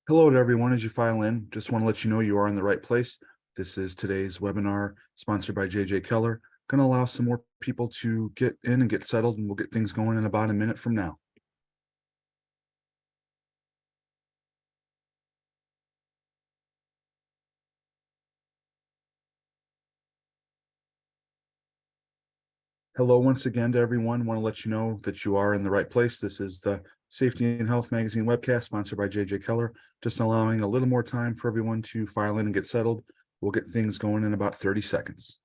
Hello to everyone. As you file in, just want to let you know you are in the right place. This is today's webinar sponsored by JJ Keller. Going to allow some more people to get in and get settled, and we'll get things going in about a minute from now. Hello once again to everyone. Want to let you know that you are in the right place. This is the Safety and Health Magazine webcast sponsored by JJ Keller. Just allowing a little more time for everyone to file in and get settled. We'll get things going in about 30 seconds.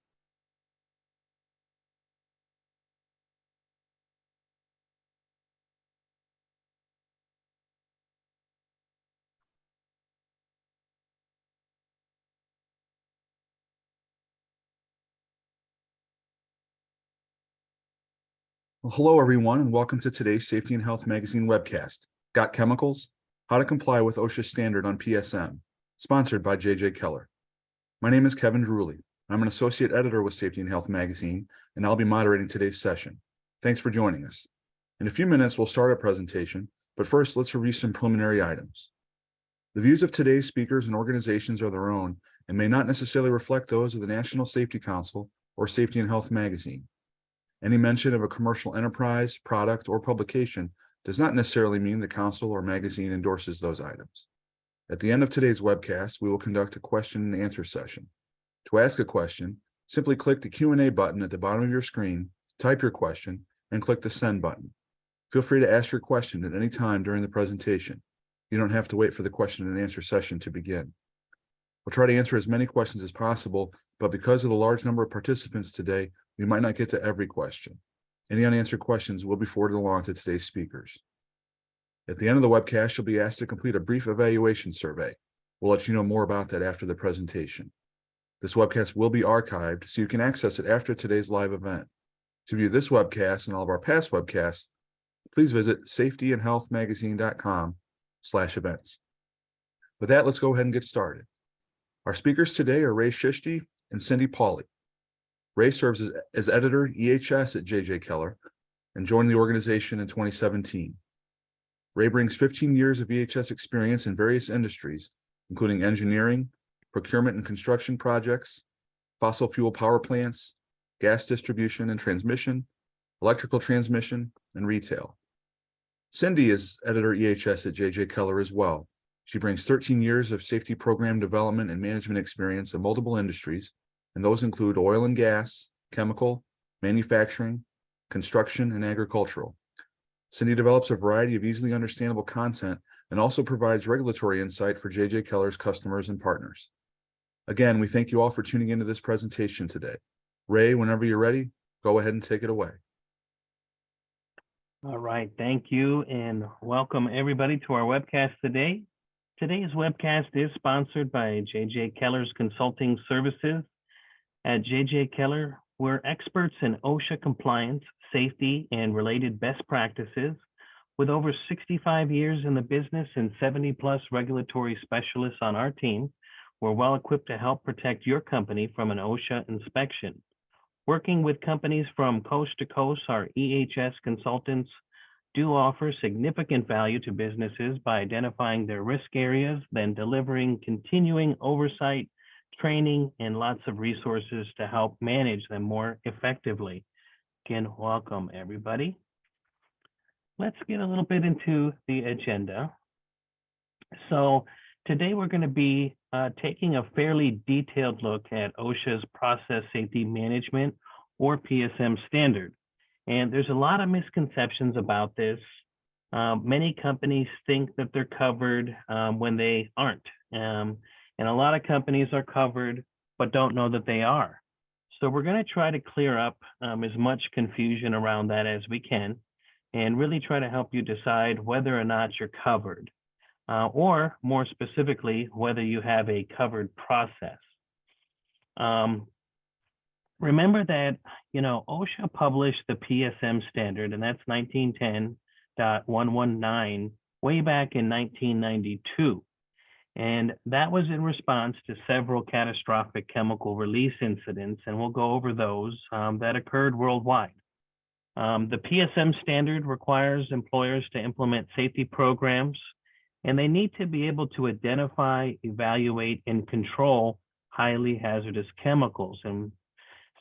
Well, hello, everyone, and welcome to today's Safety and Health Magazine webcast. Got Chemicals? How to Comply with OSHA Standard on PSM, sponsored by JJ Keller. My name is Kevin Drewley. I'm an associate editor with Safety and Health Magazine, and I'll be moderating today's session. Thanks for joining us. In a few minutes, we'll start our presentation, but first, let's review some preliminary items. The views of today's speakers and organizations are their own and may not necessarily reflect those of the National Safety Council or Safety and Health Magazine. Any mention of a commercial enterprise, product, or publication does not necessarily mean the council or magazine endorses those items. At the end of today's webcast, we will conduct a question and answer session. To ask a question, simply click the Q&A button at the bottom of your screen, type your question, and click the send button. Feel free to ask your question at any time during the presentation. You don't have to wait for the question and answer session to begin. We'll try to answer as many questions as possible, but because of the large number of participants today, we might not get to every question. Any unanswered questions will be forwarded along to today's speakers. At the end of the webcast, you'll be asked to complete a brief evaluation survey. We'll let you know more about that after the presentation. This webcast will be archived, so you can access it after today's live event. To view this webcast and all of our past webcasts, please visit safetyandhealthmagazine.com/events. With that, let's go ahead and get started. Our speakers today are Ray Shishti and Cindy Pauly. Ray serves as editor EHS at JJ Keller and joined the organization in 2017. Ray brings 15 years of EHS experience in various industries, including engineering, procurement and construction projects, fossil fuel power plants, gas distribution and transmission, electrical transmission, and retail. Cindy is editor EHS at JJ Keller as well. She brings 13 years of safety program development and management experience in multiple industries, and those include oil and gas, chemical, manufacturing, construction, and agricultural. Cindy develops a variety of easily understandable content and also provides regulatory insight for JJ Keller's customers and partners. Again, we thank you all for tuning into this presentation today. Ray, whenever you're ready, go ahead and take it away. All right, thank you, and welcome everybody to our webcast today. Today's webcast is sponsored by JJ Keller's Consulting Services. At JJ Keller, we're experts in OSHA compliance, safety, and related best practices. With over 65 years in the business and 70+ regulatory specialists on our team, we're well equipped to help protect your company from an OSHA inspection. Working with companies from coast to coast, our EHS consultants do offer significant value to businesses by identifying their risk areas, then delivering continuing oversight, training, and lots of resources to help manage them more effectively. Again, welcome everybody. Let's get a little bit into the agenda. So today we're going to be taking a fairly detailed look at OSHA's Process Safety Management or PSM standard. And there's a lot of misconceptions about this. Many companies think that they're covered when they aren't. And a lot of companies are covered, but don't know that they are. So we're going to try to clear up as much confusion around that as we can, and really try to help you decide whether or not you're covered, or more specifically, whether you have a covered process. Remember that, OSHA published the PSM standard, and that's 1910.119 way back in 1992. And that was in response to several catastrophic chemical release incidents, and we'll go over those that occurred worldwide. The PSM standard requires employers to implement safety programs and they need to be able to identify, evaluate, and control highly hazardous chemicals. And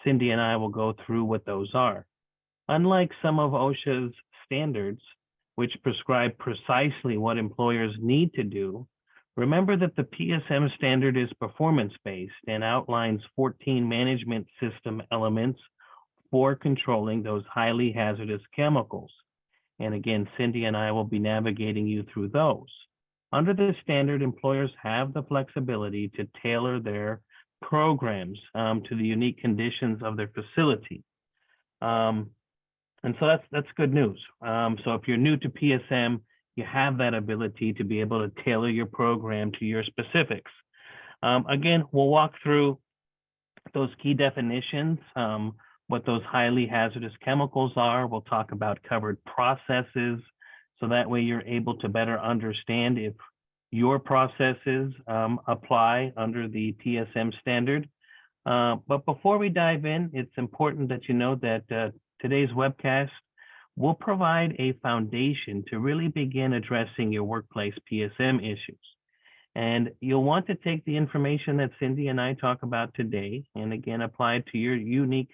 Cindy and I will go through what those are. Unlike some of OSHA's standards, which prescribe precisely what employers need to do, remember that the PSM standard is performance-based and outlines 14 management system elements for controlling those highly hazardous chemicals. And again, Cindy and I will be navigating you through those. Under this standard, employers have the flexibility to tailor their programs to the unique conditions of their facility. And so that's good news. So if you're new to PSM, you have that ability to be able to tailor your program to your specifics. Again, we'll walk through those key definitions, what those highly hazardous chemicals are. We'll talk about covered processes, so that way you're able to better understand if your processes apply under the PSM standard. But before we dive in, it's important that you know that today's webcast will provide a foundation to really begin addressing your workplace PSM issues. And you'll want to take the information that Cindy and I talk about today, and again, apply it to your unique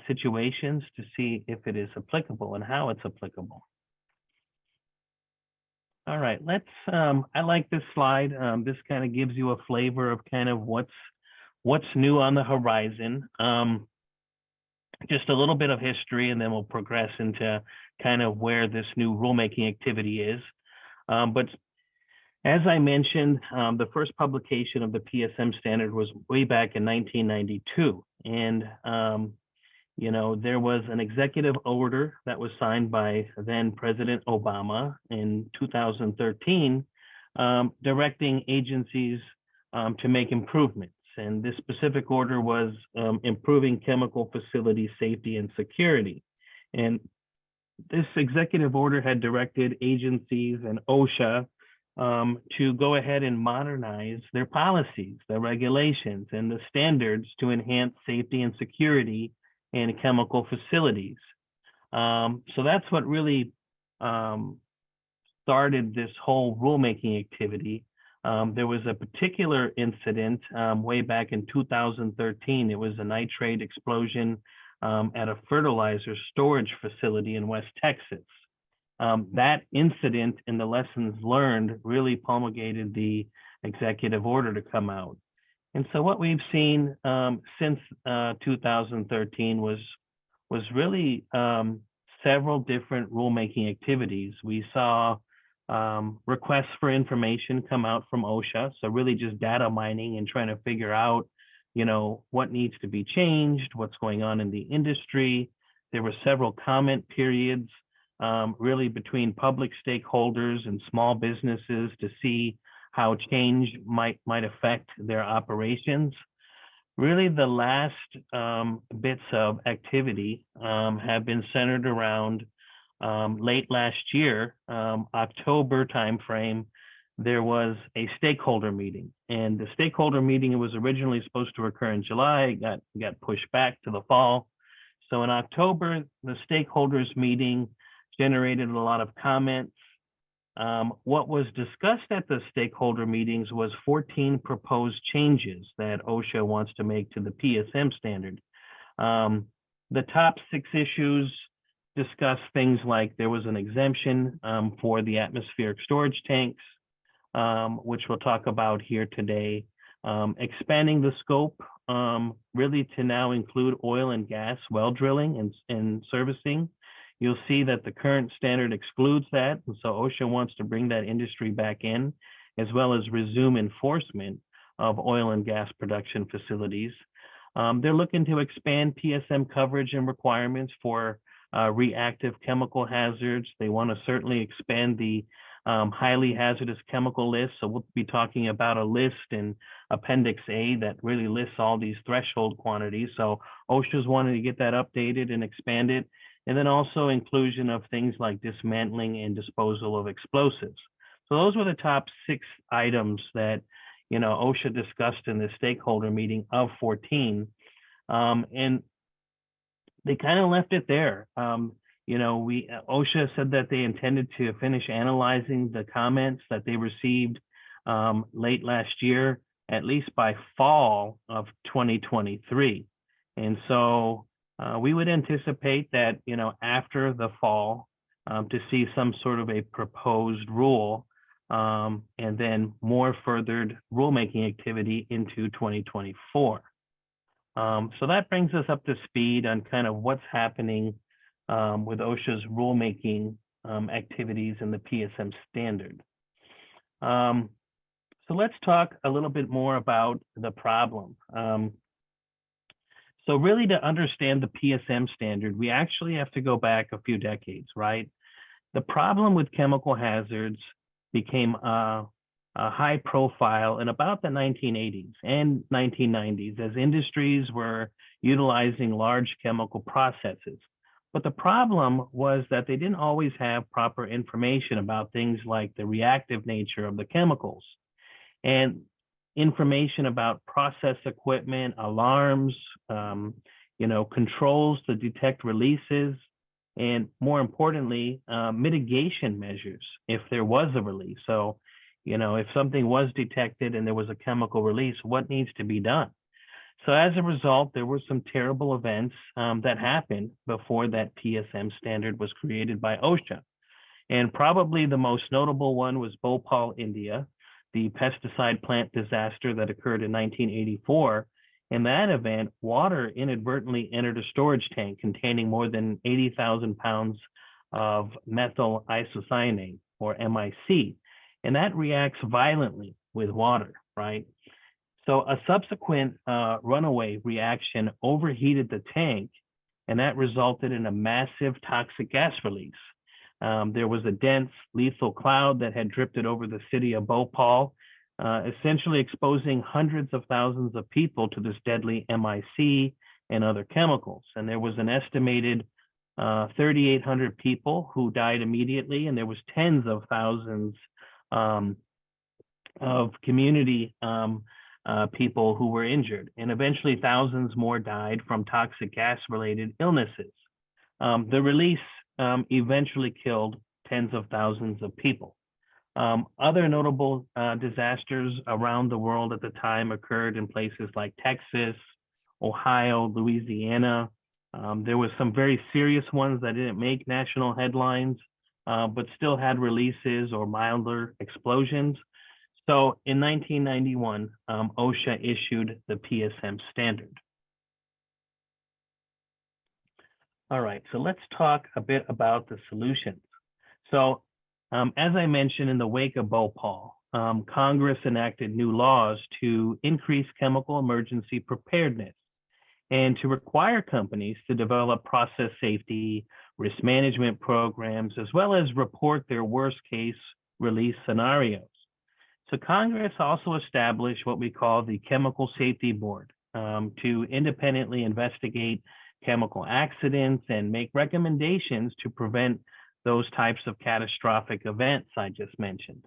situations to see if it is applicable and how it's applicable. All right, I like this slide. This kind of gives you a flavor of kind of what's new on the horizon. Just a little bit of history, and then we'll progress into kind of where this new rulemaking activity is. But as I mentioned, the first publication of the PSM standard was way back in 1992. And, there was an executive order that was signed by then President Obama in 2013, directing agencies to make improvements. And this specific order was improving chemical facility safety and security. And this executive order had directed agencies and OSHA to go ahead and modernize their policies, their regulations, and the standards to enhance safety and security in chemical facilities. So that's what really started this whole rulemaking activity. There was a particular incident way back in 2013. It was a nitrate explosion at a fertilizer storage facility in West Texas. That incident and the lessons learned really promulgated the executive order to come out. And so what we've seen since 2013 was really several different rulemaking activities. We saw requests for information come out from OSHA, so really just data mining and trying to figure out, what needs to be changed, what's going on in the industry. There were several comment periods, really between public stakeholders and small businesses to see how change might affect their operations. Really, the last bits of activity have been centered around late last year, October timeframe. There was a stakeholder meeting, and the stakeholder meeting was originally supposed to occur in July, got pushed back to the fall. So in October, the stakeholders meeting generated a lot of comments. What was discussed at the stakeholder meetings was 14 proposed changes that OSHA wants to make to the PSM standard. The top 6 issues discuss things like there was an exemption for the atmospheric storage tanks, which we'll talk about here today. Expanding the scope really to now include oil and gas well drilling and servicing. You'll see that the current standard excludes that, and so OSHA wants to bring that industry back in, as well as resume enforcement of oil and gas production facilities. They're looking to expand PSM coverage and requirements for reactive chemical hazards. They want to certainly expand the highly hazardous chemical list. So we'll be talking about a list in Appendix A that really lists all these threshold quantities. So OSHA's wanting to get that updated and expanded. And then also inclusion of things like dismantling and disposal of explosives. So those were the top 6 items that, OSHA discussed in the stakeholder meeting of 14. And they kind of left it there. OSHA said that they intended to finish analyzing the comments that they received late last year, at least by fall of 2023. And so we would anticipate that, after the fall, to see some sort of a proposed rule, and then more furthered rulemaking activity into 2024. So that brings us up to speed on kind of what's happening with OSHA's rulemaking activities in the PSM standard. So let's talk a little bit more about the problem. So really, to understand the PSM standard, we actually have to go back a few decades, right? The problem with chemical hazards became a high profile in about the 1980s and 1990s as industries were utilizing large chemical processes. But the problem was that they didn't always have proper information about things like the reactive nature of the chemicals and information about process equipment, alarms, controls to detect releases, and more importantly, mitigation measures if there was a release. So, if something was detected and there was a chemical release, what needs to be done? So as a result, there were some terrible events that happened before that PSM standard was created by OSHA. And probably the most notable one was Bhopal, India, the pesticide plant disaster that occurred in 1984. In that event, water inadvertently entered a storage tank containing more than 80,000 pounds of methyl isocyanate, or MIC, and that reacts violently with water, right? So a subsequent runaway reaction overheated the tank, and that resulted in a massive toxic gas release. There was a dense, lethal cloud that had drifted over the city of Bhopal, essentially exposing hundreds of thousands of people to this deadly MIC and other chemicals. And there was an estimated 3,800 people who died immediately, and there was tens of thousands of community people who were injured, and eventually thousands more died from toxic gas-related illnesses. The release eventually killed tens of thousands of people. Other notable disasters around the world at the time occurred in places like Texas, Ohio, Louisiana. There were some very serious ones that didn't make national headlines, but still had releases or milder explosions. So in 1991, OSHA issued the PSM standard. All right, so let's talk a bit about the solutions. So as I mentioned, in the wake of Bhopal, Congress enacted new laws to increase chemical emergency preparedness and to require companies to develop process safety, risk management programs, as well as report their worst case release scenarios. So Congress also established what we call the Chemical Safety Board to independently investigate chemical accidents and make recommendations to prevent those types of catastrophic events I just mentioned.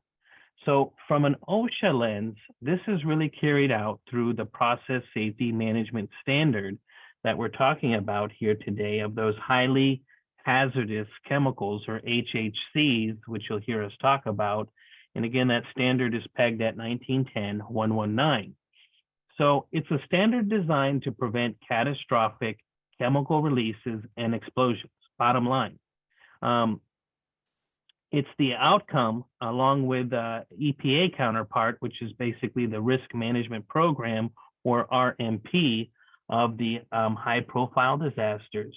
So from an OSHA lens, this is really carried out through the process safety management standard that we're talking about here today of those highly hazardous chemicals, or HHCs, which you'll hear us talk about. And again, that standard is pegged at 1910-119. So it's a standard designed to prevent catastrophic chemical releases and explosions, bottom line. It's the outcome, along with EPA counterpart, which is basically the Risk Management Program, or RMP, of the high-profile disasters.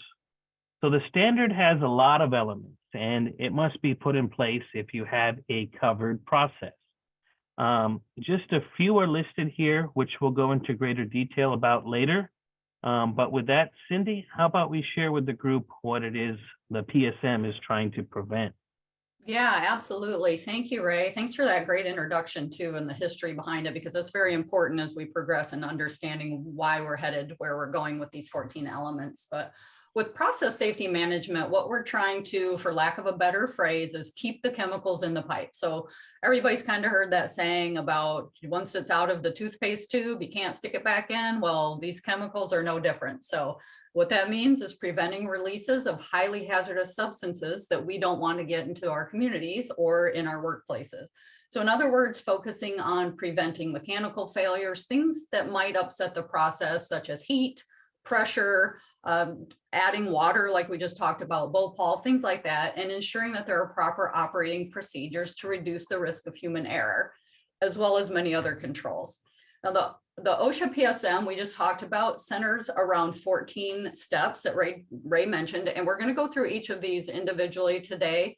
So the standard has a lot of elements, and it must be put in place if you have a covered process. Just a few are listed here, which we'll go into greater detail about later. But with that, Cindy, how about we share with the group what it is the PSM is trying to prevent? Yeah, absolutely. Thank you, Ray. Thanks for that great introduction too, and the history behind it, because that's very important as we progress in understanding why we're headed where we're going with these 14 elements. But with process safety management, what we're trying to, for lack of a better phrase, is keep the chemicals in the pipe. So everybody's kind of heard that saying about once it's out of the toothpaste tube, you can't stick it back in. Well, these chemicals are no different. So What that means is preventing releases of highly hazardous substances that we don't want to get into our communities or in our workplaces. So in other words, focusing on preventing mechanical failures, things that might upset the process, such as heat, pressure, adding water, like we just talked about, Bhopal, things like that, and ensuring that there are proper operating procedures to reduce the risk of human error, as well as many other controls. Now, the OSHA PSM we just talked about centers around 14 steps that Ray mentioned, and we're going to go through each of these individually today.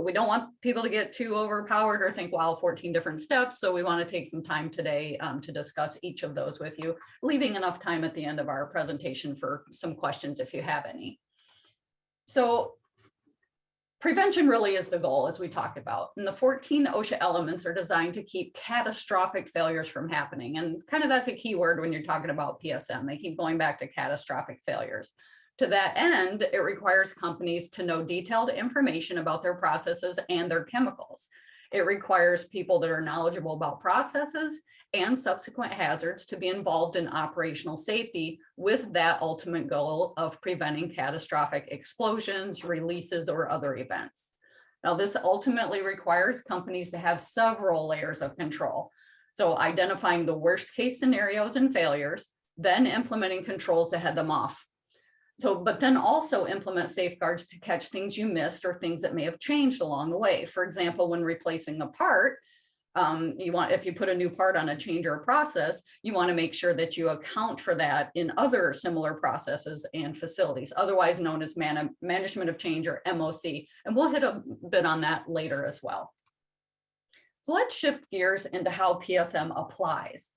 We don't want people to get too overpowered or think, wow, 14 different steps. So we want to take some time today to discuss each of those with you, leaving enough time at the end of our presentation for some questions if you have any. So prevention really is the goal, as we talked about. And the 14 OSHA elements are designed to keep catastrophic failures from happening. And kind of that's a key word when you're talking about PSM. They keep going back to catastrophic failures. To that end, it requires companies to know detailed information about their processes and their chemicals. It requires people that are knowledgeable about processes and subsequent hazards to be involved in operational safety with that ultimate goal of preventing catastrophic explosions, releases, or other events. Now, this ultimately requires companies to have several layers of control. So identifying the worst case scenarios and failures, then implementing controls to head them off. So, but then also implement safeguards to catch things you missed or things that may have changed along the way. For example, when replacing a part, if you put a new part on a change or a process, you want to make sure that you account for that in other similar processes and facilities, otherwise known as management of change, or MOC. And we'll hit a bit on that later as well. So let's shift gears into how PSM applies.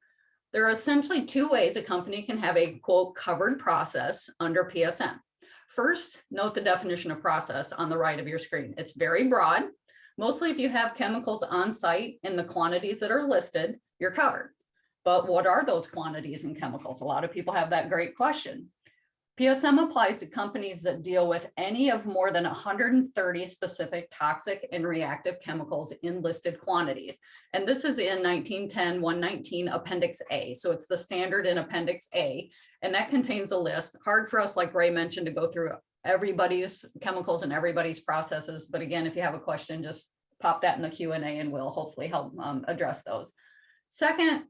There are essentially two ways a company can have a, quote, covered process under PSM. First, note the definition of process on the right of your screen. It's very broad. Mostly if you have chemicals on site in the quantities that are listed, you're covered. But what are those quantities and chemicals? A lot of people have that great question. PSM applies to companies that deal with any of more than 130 specific toxic and reactive chemicals in listed quantities. And this is in 1910-119 Appendix A. So it's the standard in Appendix A, and that contains a list. Hard for us, like Ray mentioned, to go through everybody's chemicals and everybody's processes. But again, if you have a question, just pop that in the Q&A and we'll hopefully help address those. Second,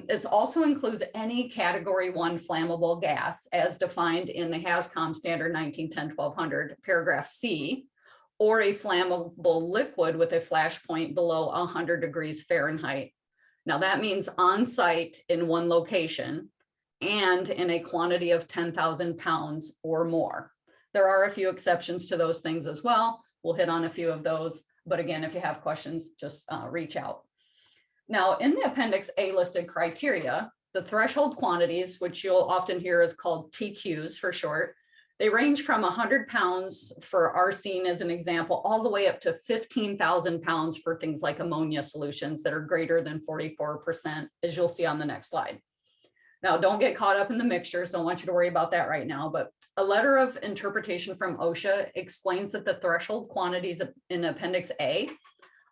it also includes any Category 1 flammable gas as defined in the HAZCOM standard 1910-1200 paragraph C, or a flammable liquid with a flash point below 100 degrees Fahrenheit. Now that means on site in one location and in a quantity of 10,000 pounds or more. There are a few exceptions to those things as well. We'll hit on a few of those, but again, if you have questions, just reach out. Now, in the Appendix A listed criteria, the threshold quantities, which you'll often hear is called TQs for short, they range from 100 pounds for arsine as an example, all the way up to 15,000 pounds for things like ammonia solutions that are greater than 44%, as you'll see on the next slide. Now, don't get caught up in the mixtures. Don't want you to worry about that right now, but a letter of interpretation from OSHA explains that the threshold quantities in Appendix A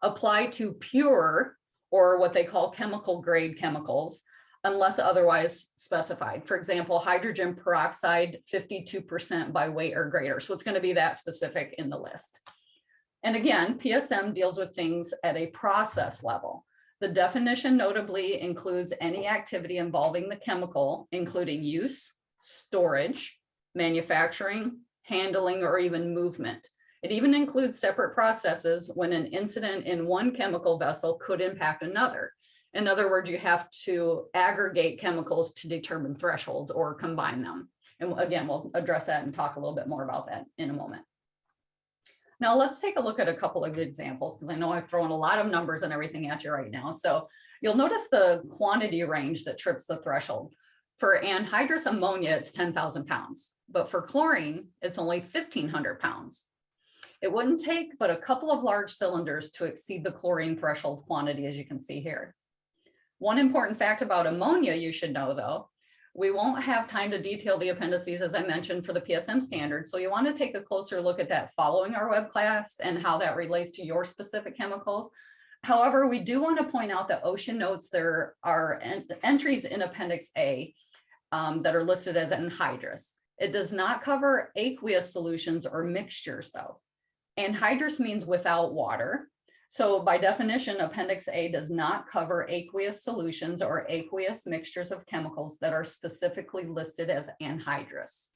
apply to pure, or what they call chemical grade chemicals, unless otherwise specified. For example, hydrogen peroxide, 52% by weight or greater. So it's going to be that specific in the list. And again, PSM deals with things at a process level. The definition notably includes any activity involving the chemical, including use, storage, manufacturing, handling, or even movement. It even includes separate processes when an incident in one chemical vessel could impact another. In other words, you have to aggregate chemicals to determine thresholds or combine them. And again, we'll address that and talk a little bit more about that in a moment. Now let's take a look at a couple of examples, because I know I've thrown a lot of numbers and everything at you right now. So you'll notice the quantity range that trips the threshold. For anhydrous ammonia, it's 10,000 pounds, but for chlorine, it's only 1,500 pounds. It wouldn't take but a couple of large cylinders to exceed the chlorine threshold quantity, as you can see here. One important fact about ammonia you should know, though, we won't have time to detail the appendices, as I mentioned, for the PSM standard. So you want to take a closer look at that following our web class and how that relates to your specific chemicals. However, we do want to point out that OSHA notes there are entries in Appendix A that are listed as anhydrous. It does not cover aqueous solutions or mixtures though. Anhydrous means without water. So by definition, Appendix A does not cover aqueous solutions or aqueous mixtures of chemicals that are specifically listed as anhydrous.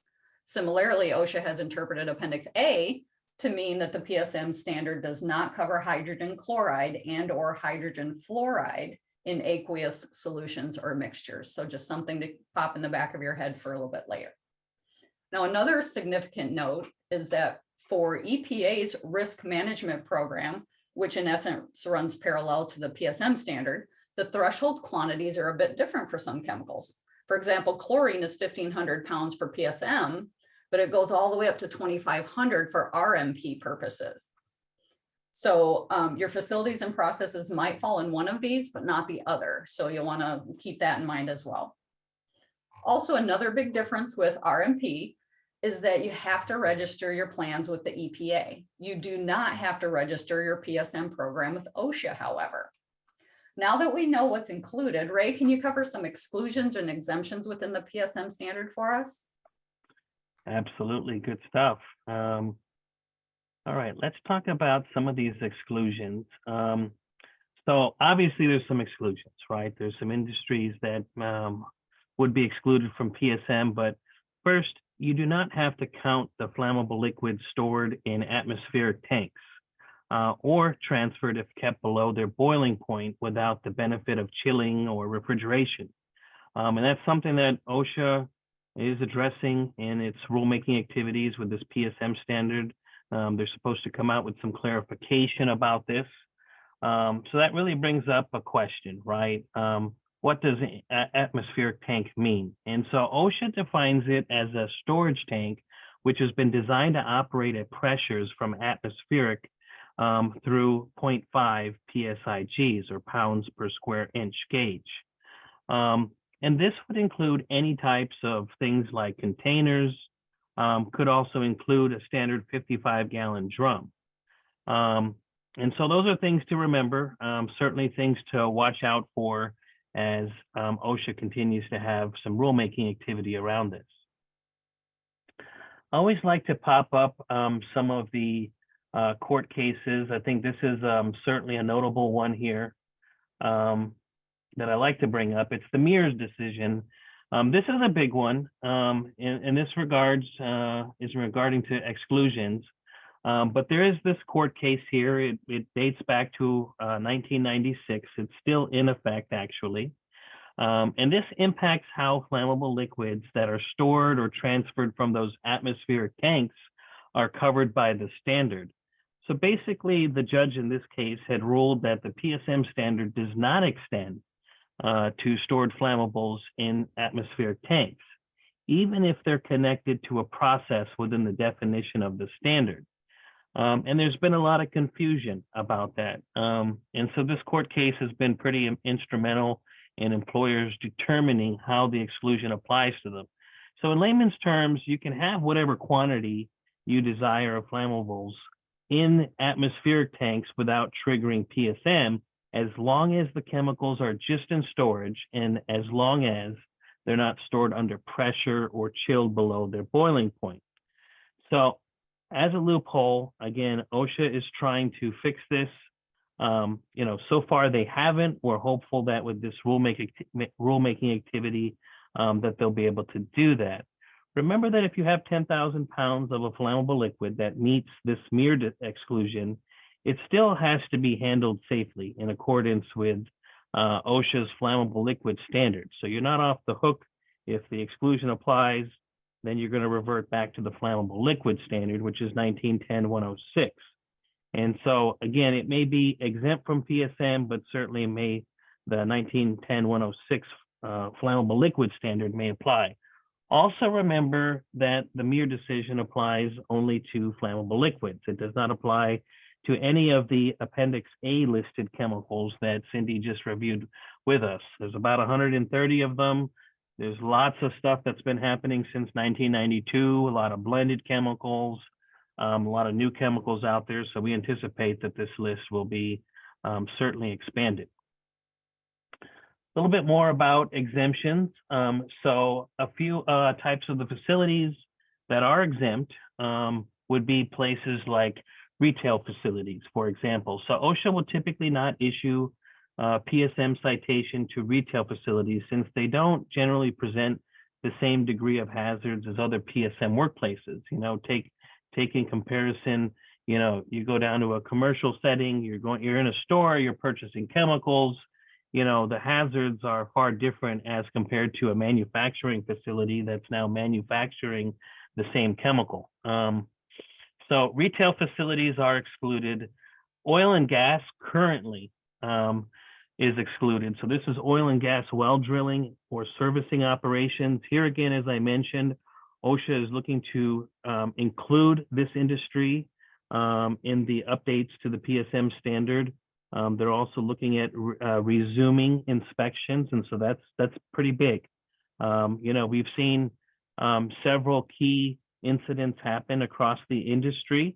Similarly, OSHA has interpreted Appendix A to mean that the PSM standard does not cover hydrogen chloride and or hydrogen fluoride in aqueous solutions or mixtures. So just something to pop in the back of your head for a little bit later. Now, another significant note is that for EPA's risk management program, which in essence runs parallel to the PSM standard, the threshold quantities are a bit different for some chemicals. For example, chlorine is 1,500 pounds for PSM, but it goes all the way up to 2,500 for RMP purposes. So your facilities and processes might fall in one of these, but not the other. So you'll want to keep that in mind as well. Also, another big difference with RMP is that you have to register your plans with the EPA. You do not have to register your PSM program with OSHA, however. Now that we know what's included, Ray, can you cover some exclusions and exemptions within the PSM standard for us? Absolutely, good stuff. All right, let's talk about some of these exclusions. So obviously there's some exclusions, right? There's some industries that would be excluded from PSM, but first, you do not have to count the flammable liquids stored in atmospheric tanks or transferred if kept below their boiling point without the benefit of chilling or refrigeration. And that's something that OSHA is addressing in its rulemaking activities with this PSM standard. They're supposed to come out with some clarification about this. So that really brings up a question, right? What does an atmospheric tank mean? And so OSHA defines it as a storage tank, which has been designed to operate at pressures from atmospheric through 0.5 PSIGs or pounds per square inch gauge. And this would include any types of things like containers, could also include a standard 55-gallon drum. And so those are things to remember, certainly things to watch out for as OSHA continues to have some rulemaking activity around this. I always like to pop up some of the court cases. I think this is certainly a notable one here that I like to bring up. It's the Mears decision. This is a big one, in this regards, is regarding to exclusions. But there is this court case here. It dates back to 1996. It's still in effect, actually. And this impacts how flammable liquids that are stored or transferred from those atmospheric tanks are covered by the standard. So basically, the judge in this case had ruled that the PSM standard does not extend to stored flammables in atmospheric tanks, even if they're connected to a process within the definition of the standard. And there's been a lot of confusion about that. And so this court case has been pretty instrumental in employers determining how the exclusion applies to them. So in layman's terms, you can have whatever quantity you desire of flammables in atmospheric tanks without triggering PSM, as long as the chemicals are just in storage and as long as they're not stored under pressure or chilled below their boiling point. So as a loophole, again, OSHA is trying to fix this. So far they haven't. We're hopeful that with this rulemaking activity that they'll be able to do that. Remember that if you have 10,000 pounds of a flammable liquid that meets this Mears exclusion, it still has to be handled safely in accordance with OSHA's flammable liquid standards. So you're not off the hook if the exclusion applies. Then you're going to revert back to the flammable liquid standard, which is 1910-106. And so again, it may be exempt from PSM, but certainly the 1910-106 flammable liquid standard may apply. Also remember that the Mears decision applies only to flammable liquids. It does not apply to any of the Appendix A listed chemicals that Cindy just reviewed with us. There's about 130 of them. There's lots of stuff that's been happening since 1992, a lot of blended chemicals, a lot of new chemicals out there. So we anticipate that this list will be certainly expanded. A little bit more about exemptions. So a few types of the facilities that are exempt would be places like retail facilities, for example. So OSHA will typically not issue PSM citation to retail facilities since they don't generally present the same degree of hazards as other PSM workplaces. Take in comparison, you go down to a commercial setting, you're in a store, you're purchasing chemicals, the hazards are far different as compared to a manufacturing facility that's now manufacturing the same chemical. So retail facilities are excluded. Oil and gas currently is excluded. So this is oil and gas well drilling or servicing operations. Here again, as I mentioned, OSHA is looking to include this industry in the updates to the PSM standard. They're also looking at resuming inspections, and so that's pretty big. We've seen several key incidents happen across the industry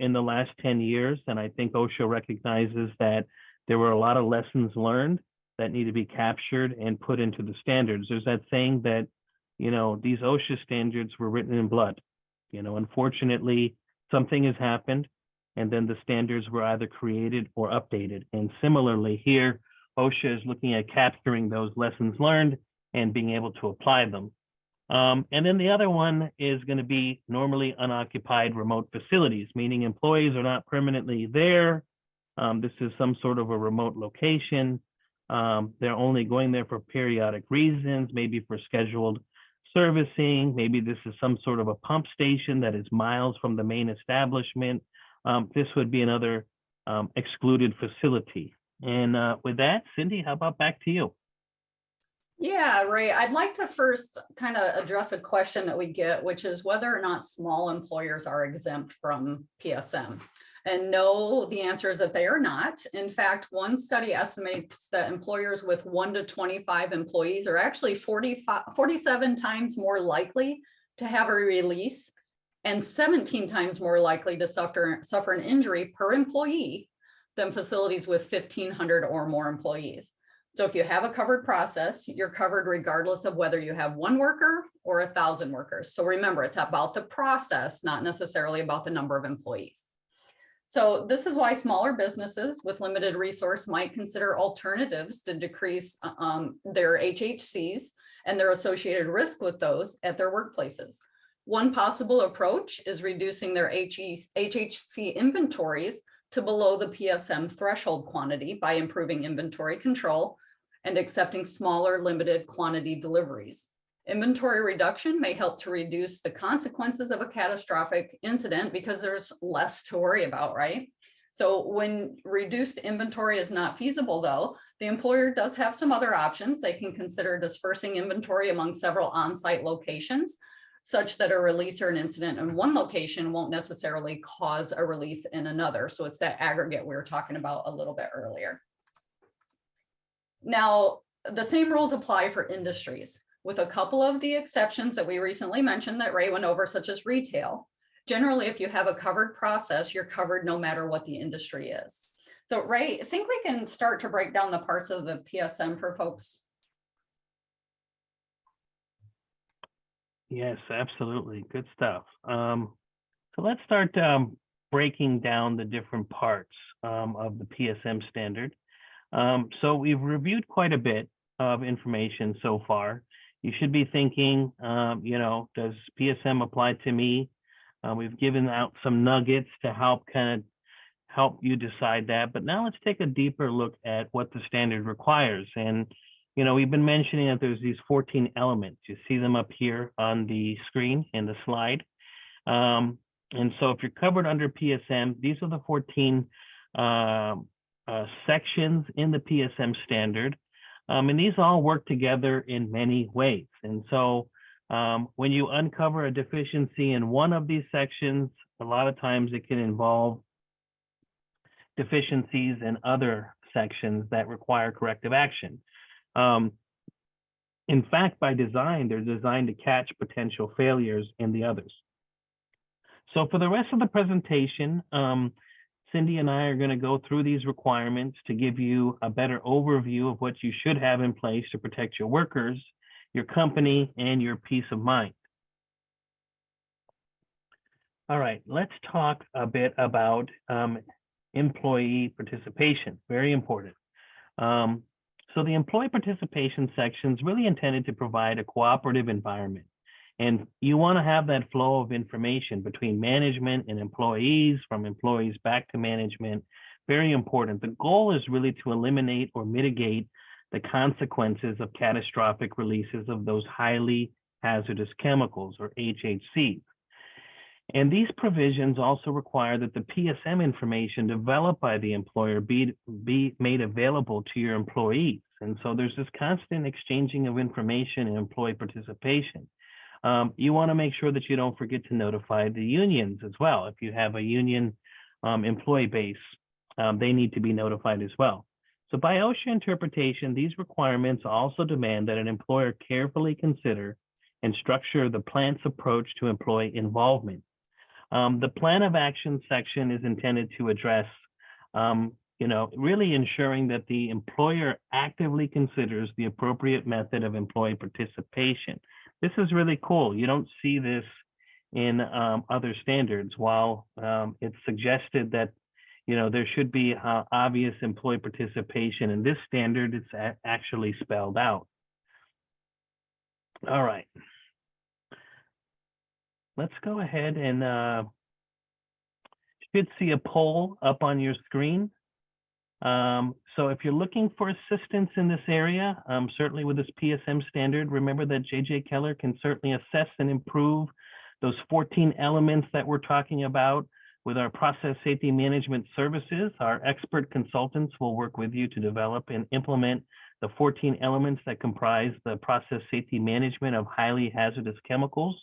in the last 10 years, and I think OSHA recognizes that there were a lot of lessons learned that need to be captured and put into the standards. There's that saying that, these OSHA standards were written in blood. Unfortunately, something has happened, and then the standards were either created or updated. And similarly here, OSHA is looking at capturing those lessons learned and being able to apply them. And then the other one is going to be normally unoccupied remote facilities, meaning employees are not permanently there. This is some sort of a remote location. They're only going there for periodic reasons, maybe for scheduled servicing. Maybe this is some sort of a pump station that is miles from the main establishment. This would be another excluded facility. And with that, Cindy, how about back to you? Yeah, Ray, I'd like to first kind of address a question that we get, which is whether or not small employers are exempt from PSM. And no, the answer is that they are not. In fact, one study estimates that employers with 1 to 25 employees are actually 47 times more likely to have a release and 17 times more likely to suffer an injury per employee than facilities with 1,500 or more employees. So if you have a covered process, you're covered regardless of whether you have 1 worker or 1,000 workers. So remember, it's about the process, not necessarily about the number of employees. So this is why smaller businesses with limited resource might consider alternatives to decrease their HHCs and their associated risk with those at their workplaces. One possible approach is reducing their HHC inventories to below the PSM threshold quantity by improving inventory control and accepting smaller limited quantity deliveries. Inventory reduction may help to reduce the consequences of a catastrophic incident because there's less to worry about, right? So when reduced inventory is not feasible though, the employer does have some other options. They can consider dispersing inventory among several on-site locations, such that a release or an incident in one location won't necessarily cause a release in another. So it's that aggregate we were talking about a little bit earlier. Now, the same rules apply for industries, with a couple of the exceptions that we recently mentioned that Ray went over, such as retail. Generally, if you have a covered process, you're covered no matter what the industry is. So Ray, I think we can start to break down the parts of the PSM for folks. Yes, absolutely. Good stuff. So let's start breaking down the different parts of the PSM standard. So we've reviewed quite a bit of information so far. You should be thinking, does PSM apply to me? We've given out some nuggets to help you decide that. But now let's take a deeper look at what the standard requires. And we've been mentioning that there's these 14 elements. You see them up here on the screen in the slide. And so if you're covered under PSM, these are the 14 sections in the PSM standard. And these all work together in many ways. And so when you uncover a deficiency in one of these sections, a lot of times it can involve deficiencies in other sections that require corrective action. In fact, by design, they're designed to catch potential failures in the others. So for the rest of the presentation, Cindy and I are going to go through these requirements to give you a better overview of what you should have in place to protect your workers, your company, and your peace of mind. All right, let's talk a bit about employee participation. Very important. So the employee participation section is really intended to provide a cooperative environment. And you want to have that flow of information between management and employees, from employees back to management. Very important. The goal is really to eliminate or mitigate the consequences of catastrophic releases of those highly hazardous chemicals, or HHCs. And these provisions also require that the PSM information developed by the employer be made available to your employees. And so there's this constant exchanging of information and employee participation. You want to make sure that you don't forget to notify the unions as well. If you have a union employee base, they need to be notified as well. So by OSHA interpretation, these requirements also demand that an employer carefully consider and structure the plant's approach to employee involvement. The plan of action section is intended to address, really ensuring that the employer actively considers the appropriate method of employee participation. This is really cool. You don't see this in other standards. While it's suggested that, there should be obvious employee participation in this standard, it's actually spelled out. All right. Let's go ahead and should see a poll up on your screen. So if you're looking for assistance in this area, certainly with this PSM standard, remember that JJ Keller can certainly assess and improve those 14 elements that we're talking about with our process safety management services. Our expert consultants will work with you to develop and implement the 14 elements that comprise the process safety management of highly hazardous chemicals,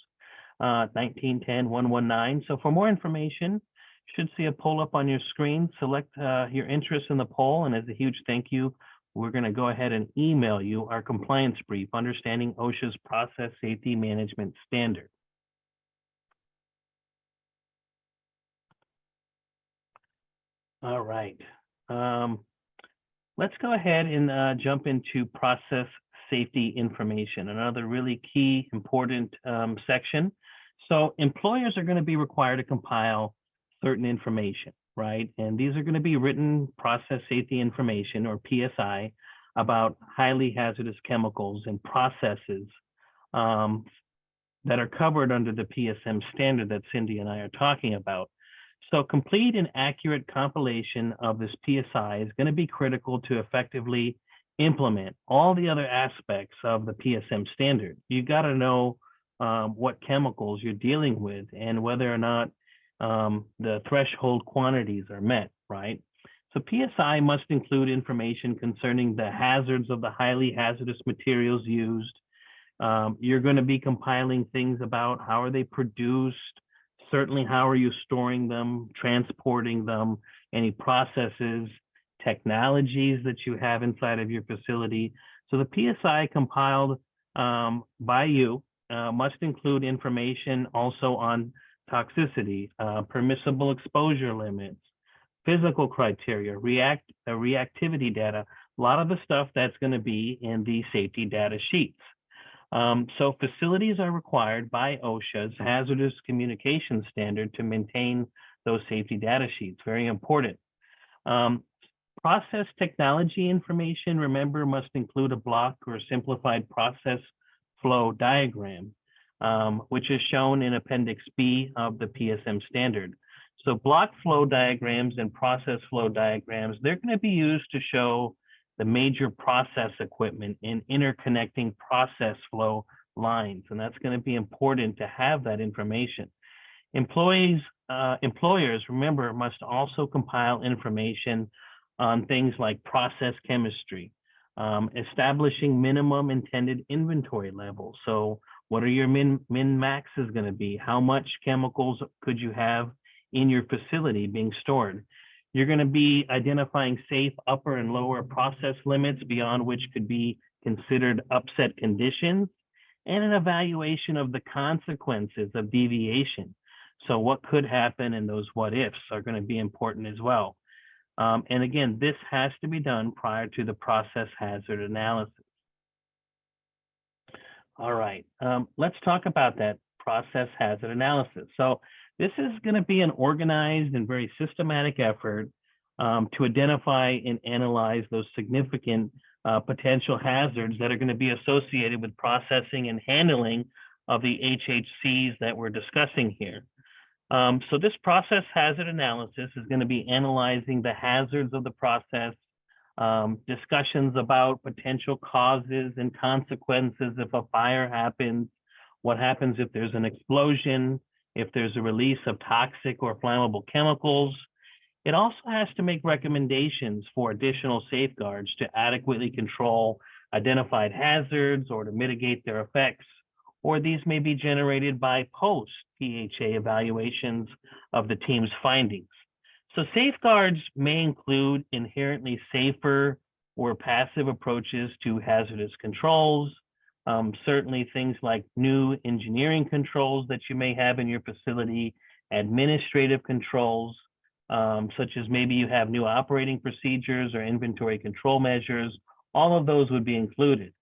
1910-119. So for more information, you should see a poll up on your screen. Select your interest in the poll, and as a huge thank you, we're going to go ahead and email you our compliance brief, Understanding OSHA's Process Safety Management Standard. All right. Let's go ahead and jump into process safety information, another really key, important section. So employers are going to be required to compile certain information, right? And these are going to be written process safety information, or PSI, about highly hazardous chemicals and processes that are covered under the PSM standard that Cindy and I are talking about. So complete and accurate compilation of this PSI is going to be critical to effectively implement all the other aspects of the PSM standard. You got to know what chemicals you're dealing with and whether or not the threshold quantities are met, right? So PSI must include information concerning the hazards of the highly hazardous materials used. You're going to be compiling things about how are they produced, certainly how are you storing them, transporting them, any processes, technologies that you have inside of your facility. So the PSI compiled by you must include information also on toxicity, permissible exposure limits, physical criteria, reactivity data, a lot of the stuff that's going to be in the safety data sheets. So facilities are required by OSHA's hazardous communication standard to maintain those safety data sheets. Very important. Process technology information, remember, must include a block or simplified process flow diagram, which is shown in Appendix B of the PSM standard. So block flow diagrams and process flow diagrams, they're going to be used to show the major process equipment in interconnecting process flow lines. And that's going to be important to have that information. Employers, remember, must also compile information on things like process chemistry, establishing minimum intended inventory levels. So what are your min-maxes going to be? How much chemicals could you have in your facility being stored? You're going to be identifying safe upper and lower process limits beyond which could be considered upset conditions, and an evaluation of the consequences of deviation. So what could happen and those what ifs are going to be important as well. And again, this has to be done prior to the process hazard analysis. All right, let's talk about that process hazard analysis. So This is going to be an organized and very systematic effort to identify and analyze those significant potential hazards that are going to be associated with processing and handling of the HHCs that we're discussing here. So this process hazard analysis is going to be analyzing the hazards of the process, discussions about potential causes and consequences if a fire happens, what happens if there's an explosion, if there's a release of toxic or flammable chemicals. It also has to make recommendations for additional safeguards to adequately control identified hazards or to mitigate their effects, or these may be generated by post-PHA evaluations of the team's findings. So safeguards may include inherently safer or passive approaches to hazardous controls, certainly things like new engineering controls that you may have in your facility, administrative controls, such as maybe you have new operating procedures or inventory control measures. All of those would be included.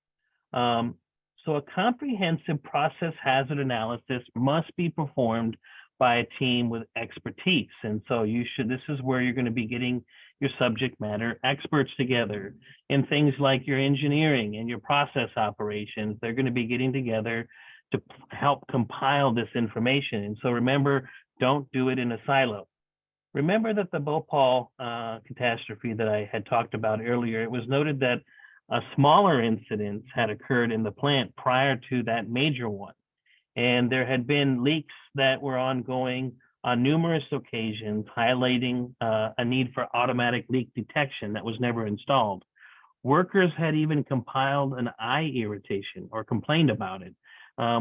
So a comprehensive process hazard analysis must be performed by a team with expertise. And so this is where you're going to be getting your subject matter experts together in things like your engineering and your process operations. They're going to be getting together to help compile this information. And so remember, don't do it in a silo. Remember that the Bhopal catastrophe that I had talked about earlier, it was noted that smaller incidents had occurred in the plant prior to that major one. And there had been leaks that were ongoing on numerous occasions, highlighting a need for automatic leak detection that was never installed. Workers had even compiled an eye irritation or complained about it,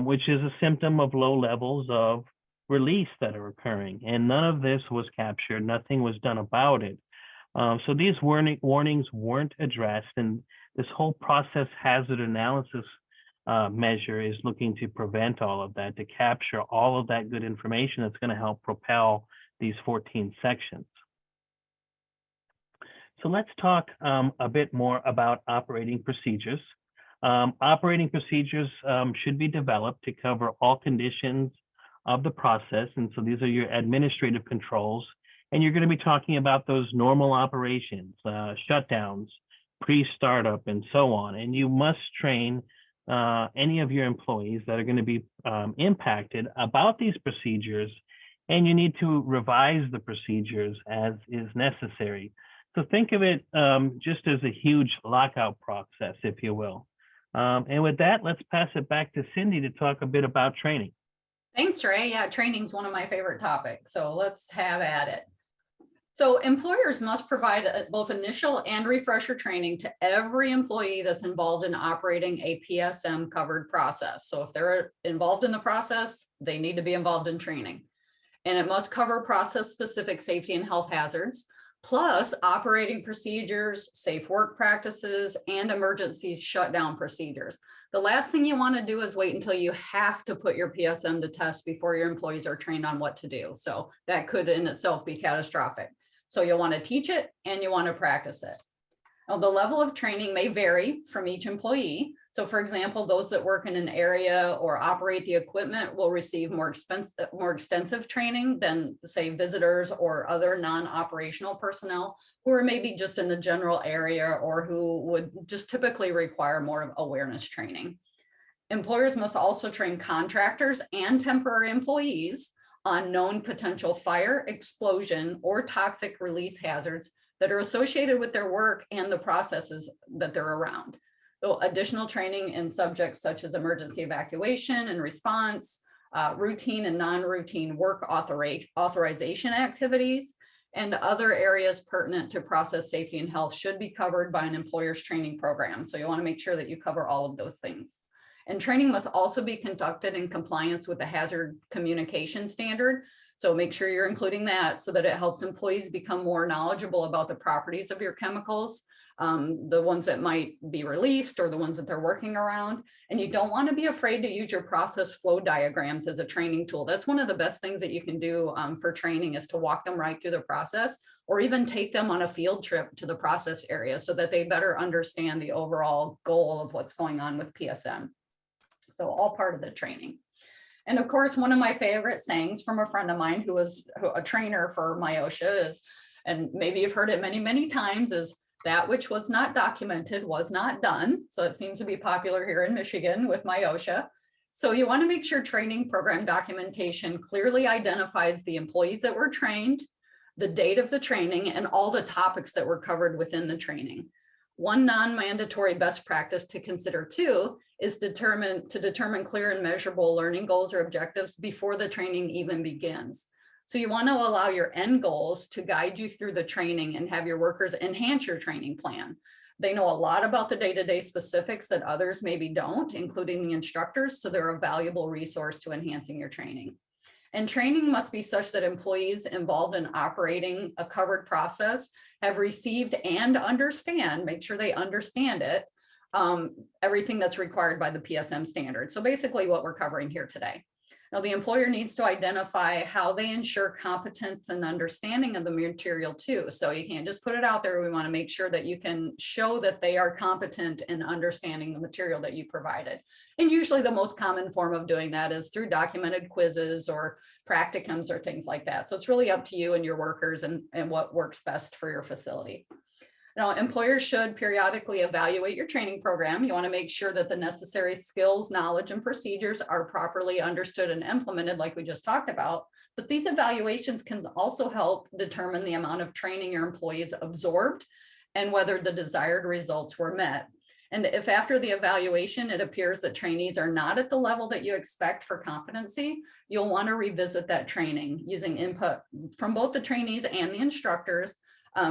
which is a symptom of low levels of release that are occurring. And none of this was captured. Nothing was done about it. So these warnings weren't addressed. And this whole process hazard analysis measure is looking to prevent all of that, to capture all of that good information that's going to help propel these 14 sections. So let's talk a bit more about operating procedures. Operating procedures should be developed to cover all conditions of the process. And so these are your administrative controls. And you're going to be talking about those normal operations, shutdowns, pre-startup, and so on. And you must train any of your employees that are going to be impacted about these procedures, and you need to revise the procedures as is necessary. So think of it just as a huge lockout process, if you will. And with that, let's pass it back to Cindy to talk a bit about training. Thanks, Ray. Yeah, training is one of my favorite topics, so let's have at it. So employers must provide both initial and refresher training to every employee that's involved in operating a PSM covered process. So if they're involved in the process, they need to be involved in training. And it must cover process specific safety and health hazards, plus operating procedures, safe work practices, and emergency shutdown procedures. The last thing you want to do is wait until you have to put your PSM to test before your employees are trained on what to do. So that could in itself be catastrophic. So you'll want to teach it and you want to practice it. Now, the level of training may vary from each employee. So for example, those that work in an area or operate the equipment will receive more extensive training than, say, visitors or other non-operational personnel who are maybe just in the general area or who would just typically require more awareness training. Employers must also train contractors and temporary employees on known potential fire, explosion, or toxic release hazards that are associated with their work and the processes that they're around. So additional training in subjects such as emergency evacuation and response, routine and non-routine work authorization activities, and other areas pertinent to process safety and health should be covered by an employer's training program. So you want to make sure that you cover all of those things. And training must also be conducted in compliance with the hazard communication standard. So make sure you're including that so that it helps employees become more knowledgeable about the properties of your chemicals, the ones that might be released or the ones that they're working around. And you don't want to be afraid to use your process flow diagrams as a training tool. That's one of the best things that you can do for training, is to walk them right through the process, or even take them on a field trip to the process area so that they better understand the overall goal of what's going on with PSM. So all part of the training. And of course, one of my favorite sayings from a friend of mine who was a trainer for my OSHA is, and maybe you've heard it many, many times, is that which was not documented was not done. So it seems to be popular here in Michigan with my OSHA. So you want to make sure training program documentation clearly identifies the employees that were trained, the date of the training, and all the topics that were covered within the training. One non-mandatory best practice to consider too is to determine clear and measurable learning goals or objectives before the training even begins. So you want to allow your end goals to guide you through the training and have your workers enhance your training plan. They know a lot about the day-to-day specifics that others maybe don't, including the instructors, so they're a valuable resource to enhancing your training. And training must be such that employees involved in operating a covered process have received and understand, make sure they understand it, everything that's required by the PSM standard. So basically what we're covering here today. Now, the employer needs to identify how they ensure competence and understanding of the material too. So you can't just put it out there. We want to make sure that you can show that they are competent in understanding the material that you provided. And usually the most common form of doing that is through documented quizzes or practicums or things like that. So it's really up to you and your workers and what works best for your facility. Now, employers should periodically evaluate your training program. You want to make sure that the necessary skills, knowledge, and procedures are properly understood and implemented, like we just talked about. But these evaluations can also help determine the amount of training your employees absorbed and whether the desired results were met. And if after the evaluation, it appears that trainees are not at the level that you expect for competency, you'll want to revisit that training using input from both the trainees and the instructors.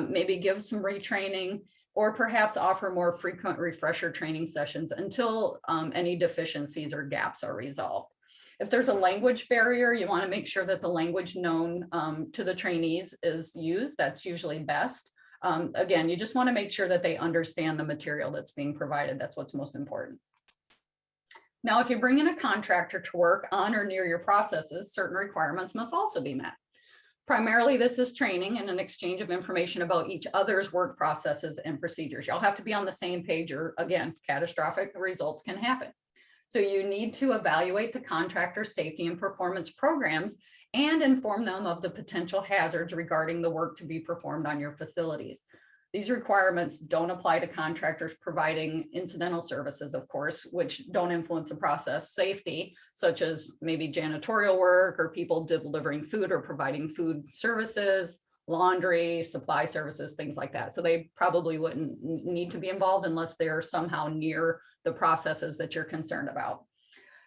Maybe give some retraining, or perhaps offer more frequent refresher training sessions until any deficiencies or gaps are resolved. If there's a language barrier, you want to make sure that the language known to the trainees is used. That's usually best. Again, you just want to make sure that they understand the material that's being provided. That's what's most important. Now, if you bring in a contractor to work on or near your processes, certain requirements must also be met. Primarily, this is training and an exchange of information about each other's work processes and procedures. Y'all have to be on the same page, or again, catastrophic results can happen. So you need to evaluate the contractor's safety and performance programs and inform them of the potential hazards regarding the work to be performed on your facilities. These requirements don't apply to contractors providing incidental services, of course, which don't influence the process safety, such as maybe janitorial work or people delivering food or providing food services, laundry, supply services, things like that. So they probably wouldn't need to be involved unless they're somehow near the processes that you're concerned about.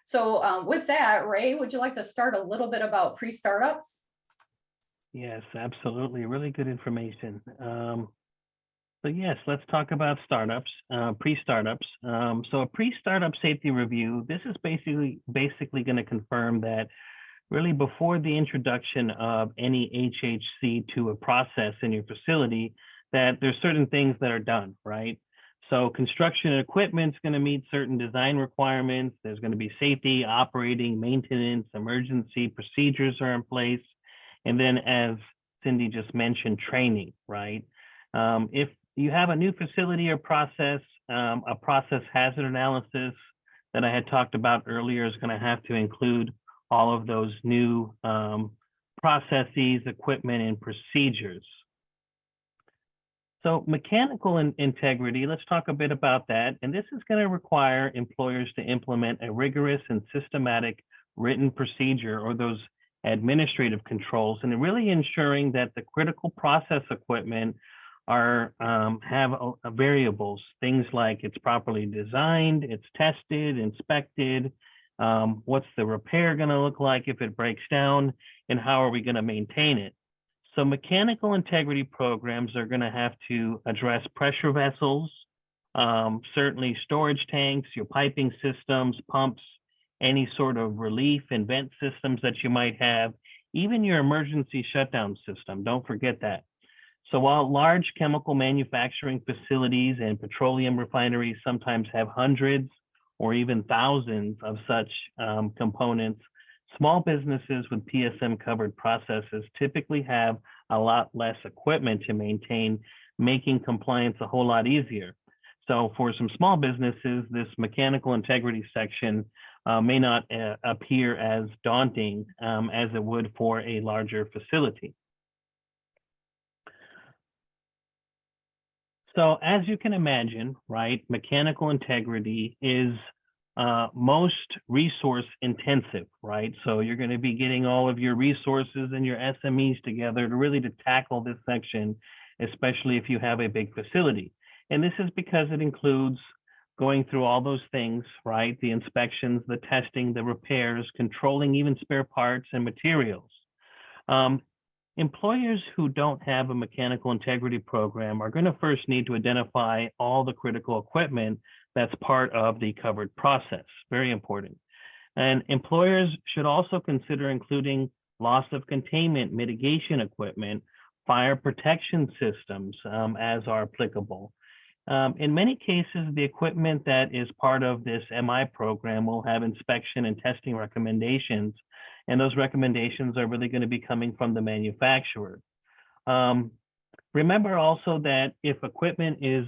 So with that, Ray, would you like to start a little bit about pre-startups? Yes, absolutely. Really good information. So yes, let's talk about startups, pre-startups. So a pre-startup safety review, this is basically going to confirm that really before the introduction of any HHC to a process in your facility, that there's certain things that are done, right? So construction equipment is going to meet certain design requirements. There's going to be safety, operating, maintenance, emergency procedures are in place. And then as Cindy just mentioned, training, right? If you have a new facility or process, a process hazard analysis that I had talked about earlier is going to have to include all of those new processes, equipment, and procedures. So mechanical integrity, let's talk a bit about that. And this is going to require employers to implement a rigorous and systematic written procedure, or those administrative controls, and really ensuring that the critical process equipment are have variables, things like it's properly designed, it's tested, inspected, what's the repair going to look like if it breaks down, and how are we going to maintain it. So mechanical integrity programs are going to have to address pressure vessels, certainly storage tanks, your piping systems, pumps, any sort of relief and vent systems that you might have, even your emergency shutdown system. Don't forget that. So while large chemical manufacturing facilities and petroleum refineries sometimes have hundreds or even thousands of such components, small businesses with PSM covered processes typically have a lot less equipment to maintain, making compliance a whole lot easier. So for some small businesses, this mechanical integrity section may not appear as daunting as it would for a larger facility. So as you can imagine, right, mechanical integrity is most resource intensive, right? So you're going to be getting all of your resources and your SMEs together to really to tackle this section, especially if you have a big facility. And this is because it includes going through all those things, right? The inspections, the testing, the repairs, controlling even spare parts and materials. Employers who don't have a mechanical integrity program are going to first need to identify all the critical equipment that's part of the covered process. Very important. And employers should also consider including loss of containment mitigation equipment, fire protection systems as are applicable. In many cases, the equipment that is part of this MI program will have inspection and testing recommendations, and those recommendations are really going to be coming from the manufacturer. Remember also that if equipment is,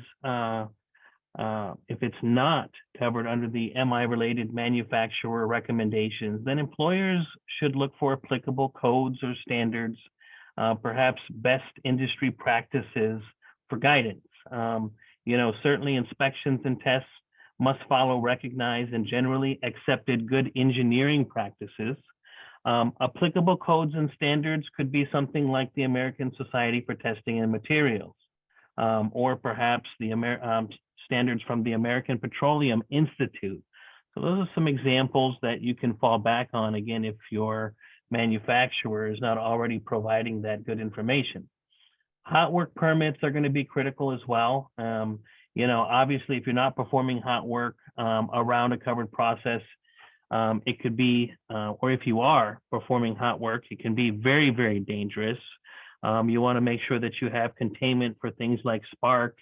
if it's not covered under the MI-related manufacturer recommendations, then employers should look for applicable codes or standards, perhaps best industry practices for guidance. Certainly inspections and tests must follow recognized and generally accepted good engineering practices. Applicable codes and standards could be something like the American Society for Testing and Materials, or perhaps the standards from the American Petroleum Institute. So those are some examples that you can fall back on, again, if your manufacturer is not already providing that good information. Hot work permits are going to be critical as well. Obviously, if you're not performing hot work around a covered process, it could be, or if you are performing hot work, it can be very, very dangerous. You want to make sure that you have containment for things like spark,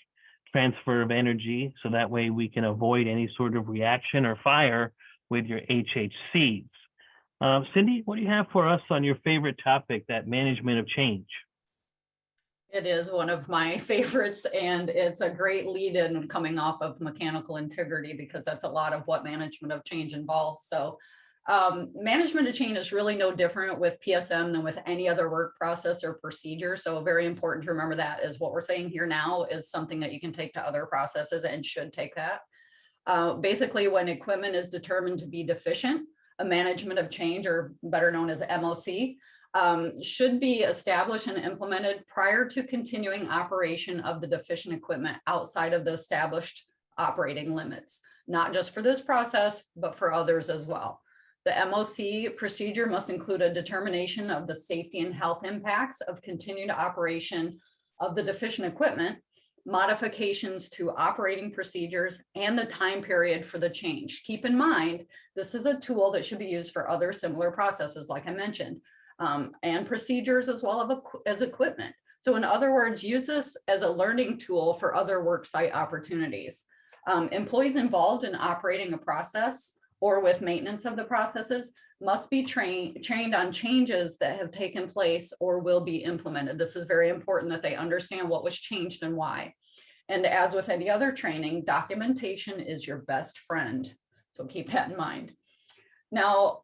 transfer of energy, so that way we can avoid any sort of reaction or fire with your HHCs. Cindy, what do you have for us on your favorite topic, that management of change? It is one of my favorites, and it's a great lead-in coming off of mechanical integrity, because that's a lot of what management of change involves. So management of change is really no different with PSM than with any other work process or procedure. So very important to remember that is what we're saying here now is something that you can take to other processes and should take that. Basically, when equipment is determined to be deficient, a management of change, or better known as MOC, should be established and implemented prior to continuing operation of the deficient equipment outside of the established operating limits, not just for this process, but for others as well. The MOC procedure must include a determination of the safety and health impacts of continued operation of the deficient equipment, modifications to operating procedures, and the time period for the change. Keep in mind, this is a tool that should be used for other similar processes, like I mentioned, and procedures as well as equipment. So in other words, use this as a learning tool for other worksite opportunities. Employees involved in operating a process or with maintenance of the processes must be trained on changes that have taken place or will be implemented. This is very important that they understand what was changed and why. And as with any other training, documentation is your best friend. So keep that in mind. Now,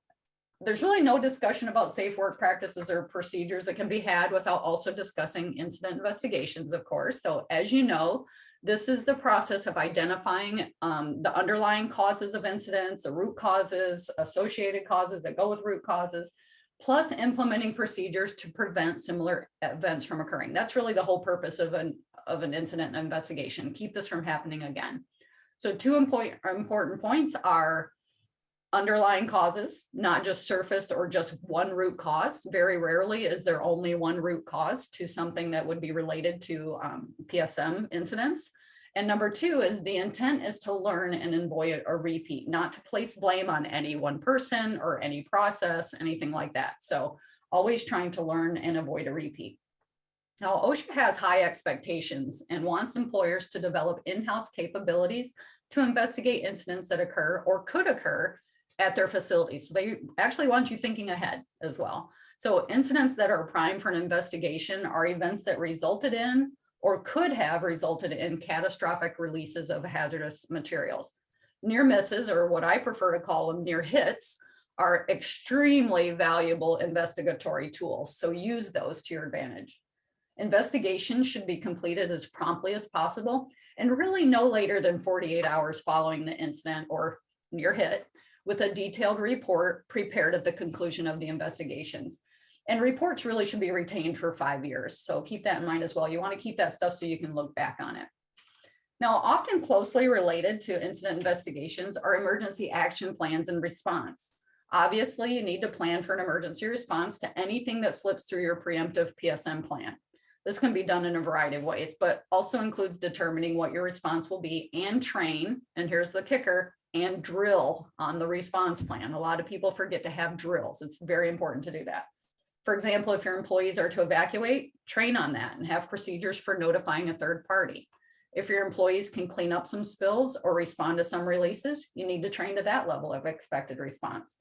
there's really no discussion about safe work practices or procedures that can be had without also discussing incident investigations, of course. So as you know, this is the process of identifying the underlying causes of incidents, the root causes, associated causes that go with root causes, plus implementing procedures to prevent similar events from occurring. That's really the whole purpose of an incident investigation. Keep this from happening again. So two important points are underlying causes, not just surfaced or just one root cause. Very rarely is there only one root cause to something that would be related to PSM incidents. And number two is the intent is to learn and avoid a repeat, not to place blame on any one person or any process, anything like that. So always trying to learn and avoid a repeat. Now, OSHA has high expectations and wants employers to develop in-house capabilities to investigate incidents that occur or could occur at their facilities. So they actually want you thinking ahead as well. So incidents that are prime for an investigation are events that resulted in or could have resulted in catastrophic releases of hazardous materials. Near misses, or what I prefer to call them near hits, are extremely valuable investigatory tools. So use those to your advantage. Investigations should be completed as promptly as possible and really no later than 48 hours following the incident or near hit, with a detailed report prepared at the conclusion of the investigations. And reports really should be retained for 5 years. So keep that in mind as well. You want to keep that stuff so you can look back on it. Now, often closely related to incident investigations are emergency action plans and response. Obviously, you need to plan for an emergency response to anything that slips through your preemptive PSM plan. This can be done in a variety of ways, but also includes determining what your response will be and train, and here's the kicker, and drill on the response plan. A lot of people forget to have drills. It's very important to do that. For example, if your employees are to evacuate, train on that and have procedures for notifying a third party. If your employees can clean up some spills or respond to some releases, you need to train to that level of expected response.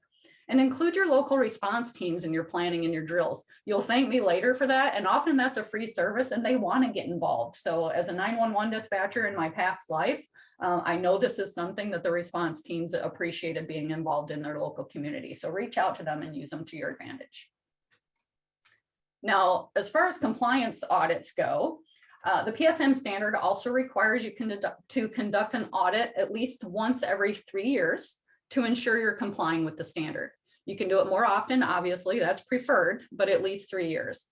And include your local response teams in your planning and your drills. You'll thank me later for that. And often that's a free service and they want to get involved. So as a 911 dispatcher in my past life, I know this is something that the response teams appreciated being involved in their local community. So reach out to them and use them to your advantage. Now, as far as compliance audits go, the PSM standard also requires you to conduct an audit at least once every 3 years to ensure you're complying with the standard. You can do it more often, obviously, that's preferred, but at least 3 years.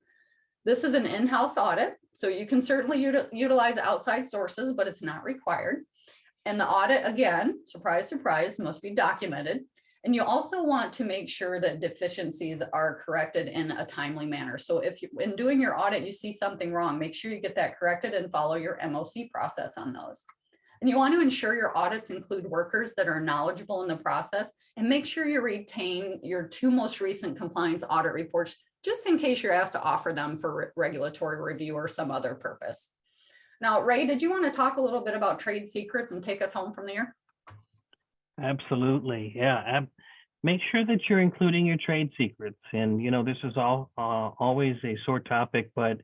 This is an in-house audit, so you can certainly utilize outside sources, but it's not required. And the audit, again, surprise, surprise, must be documented. And you also want to make sure that deficiencies are corrected in a timely manner. So if you, in doing your audit, you see something wrong, make sure you get that corrected and follow your MOC process on those. And you want to ensure your audits include workers that are knowledgeable in the process, and make sure you retain your 2 most recent compliance audit reports, just in case you're asked to offer them for regulatory review or some other purpose. Now, Ray, did you want to talk a little bit about trade secrets and take us home from there? Absolutely. Yeah. Make sure that you're including your trade secrets. And, this is always a sore topic, but,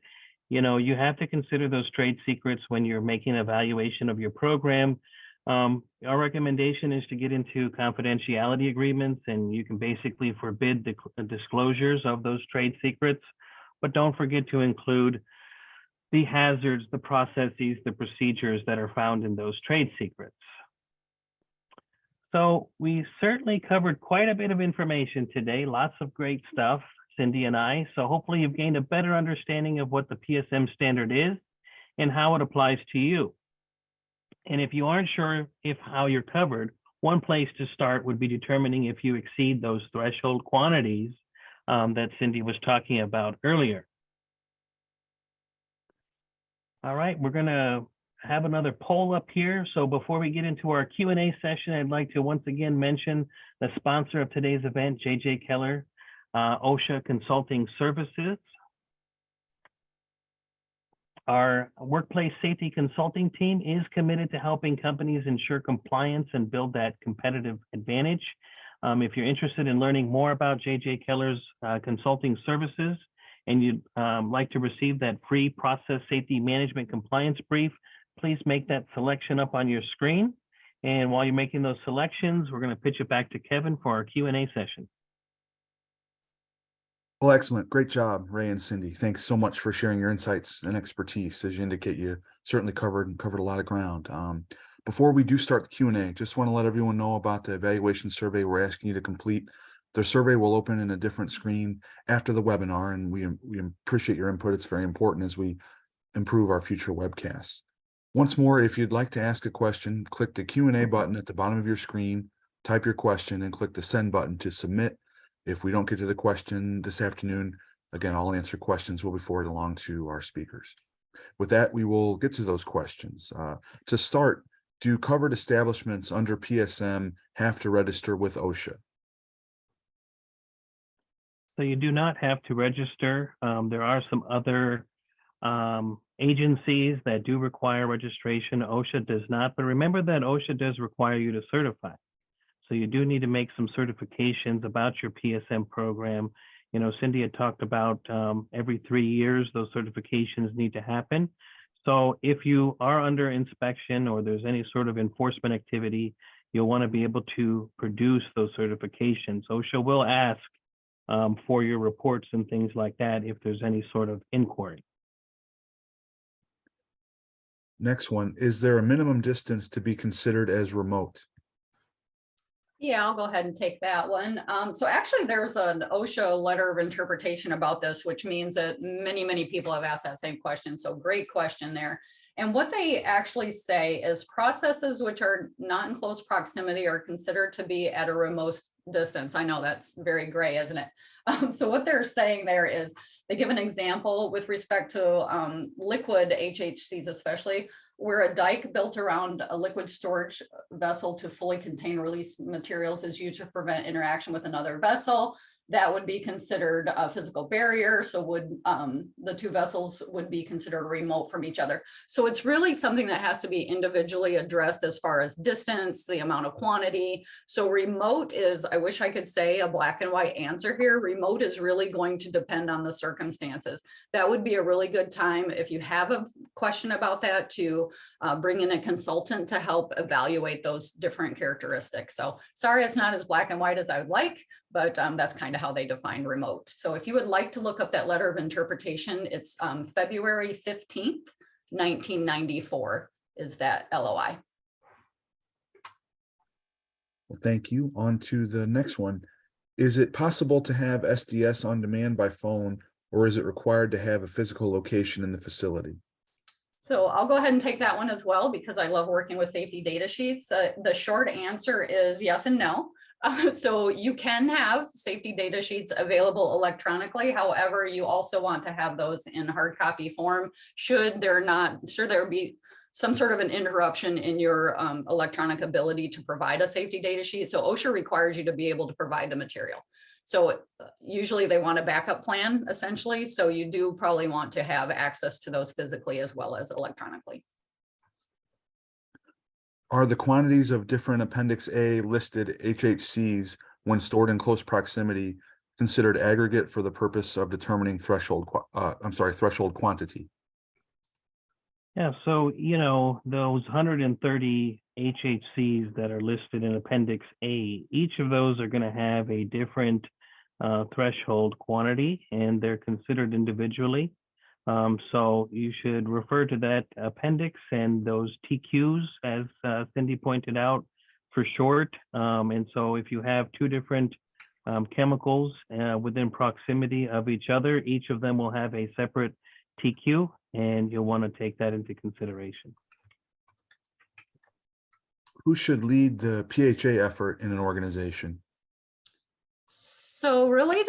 you have to consider those trade secrets when you're making an evaluation of your program. Our recommendation is to get into confidentiality agreements, and you can basically forbid the disclosures of those trade secrets, but don't forget to include the hazards, the processes, the procedures that are found in those trade secrets. So we certainly covered quite a bit of information today, lots of great stuff, Cindy and I. So hopefully you've gained a better understanding of what the PSM standard is and how it applies to you. And if you aren't sure how you're covered, one place to start would be determining if you exceed those threshold quantities that Cindy was talking about earlier. All right, we're going to have another poll up here. So before we get into our Q&A session, I'd like to once again mention the sponsor of today's event, J.J. Keller, OSHA Consulting Services. Our workplace safety consulting team is committed to helping companies ensure compliance and build that competitive advantage. If you're interested in learning more about J.J. Keller's consulting services, and you'd like to receive that free process safety management compliance brief, please make that selection up on your screen. And while you're making those selections, we're going to pitch it back to Kevin for our Q&A session. Well, excellent. Great job, Ray and Cindy. Thanks so much for sharing your insights and expertise. As you indicate, you certainly covered a lot of ground. Before we do start the Q&A, just want to let everyone know about the evaluation survey we're asking you to complete. The survey will open in a different screen after the webinar, and we appreciate your input. It's very important as we improve our future webcasts. Once more, if you'd like to ask a question, click the Q&A button at the bottom of your screen, type your question, and click the send button to submit. If we don't get to the question this afternoon, again, I'll answer questions. We'll be forwarded along to our speakers. With that, we will get to those questions. To start, do covered establishments under PSM have to register with OSHA? So you do not have to register. There are some other agencies that do require registration. OSHA does not, but remember that OSHA does require you to certify. So you do need to make some certifications about your PSM program. Cindy had talked about every 3 years, those certifications need to happen. So if you are under inspection or there's any sort of enforcement activity, you'll want to be able to produce those certifications. OSHA will ask for your reports and things like that if there's any sort of inquiry. Next one, is there a minimum distance to be considered as remote? Yeah, I'll go ahead and take that one. So actually there's an OSHA letter of interpretation about this, which means that many people have asked that same question. So great question there. And what they actually say is processes which are not in close proximity are considered to be at a remote distance. I know that's very gray, isn't it? So what they're saying there is they give an example with respect to liquid HHCs, especially where a dike built around a liquid storage vessel to fully contain release materials is used to prevent interaction with another vessel. That would be considered a physical barrier. So would the two vessels would be considered remote from each other. So it's really something that has to be individually addressed as far as distance, the amount of quantity. So remote is, I wish I could say a black and white answer here. Remote is really going to depend on the circumstances. That would be a really good time if you have a question about that to bring in a consultant to help evaluate those different characteristics. So sorry, it's not as black and white as I would like, but that's kind of how they define remote. So if you would like to look up that letter of interpretation, it's February 15th, 1994 is that LOI. Well, thank you. On to the next one. Is it possible to have SDS on demand by phone, or is it required to have a physical location in the facility? So I'll go ahead and take that one as well, because I love working with safety data sheets. The short answer is yes and no. So you can have safety data sheets available electronically. However, you also want to have those in hard copy form should there be some sort of an interruption in your electronic ability to provide a safety data sheet. So OSHA requires you to be able to provide the material. So usually they want a backup plan essentially. So you do probably want to have access to those physically as well as electronically. Are the quantities of different Appendix A listed HHCs when stored in close proximity considered aggregate for the purpose of determining threshold quantity? Yeah, so, you know, those 130 HHCs that are listed in Appendix A, each of those are going to have a different threshold quantity, and they're considered individually. So you should refer to that appendix and those TQs, as Cindy pointed out, for short. And so if you have two different chemicals within proximity of each other, each of them will have a separate TQ, and you'll want to take that into consideration. Who should lead the PHA effort in an organization? So really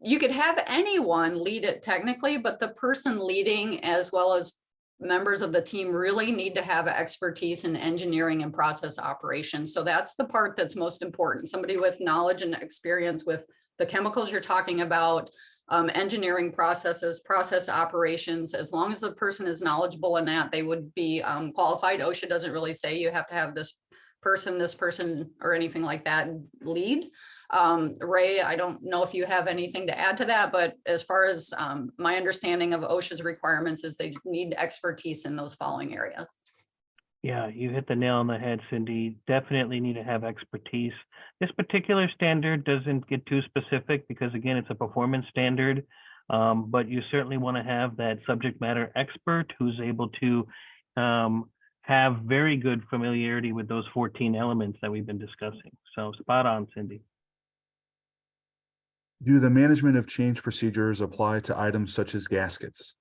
you could have anyone lead it technically, but the person leading as well as members of the team really need to have expertise in engineering and process operations. So that's the part that's most important. Somebody with knowledge and experience with the chemicals you're talking about, engineering processes, process operations. As long as the person is knowledgeable in that, they would be qualified. OSHA doesn't really say you have to have this person, or anything like that lead. Ray, I don't know if you have anything to add to that, but as far as my understanding of OSHA's requirements is they need expertise in those following areas. Yeah, you hit the nail on the head, Cindy. Definitely need to have expertise. This particular standard doesn't get too specific because, again, it's a performance standard, but you certainly want to have that subject matter expert who's able to have very good familiarity with those 14 elements that we've been discussing. So spot on, Cindy. Do the management of change procedures apply to items such as gaskets?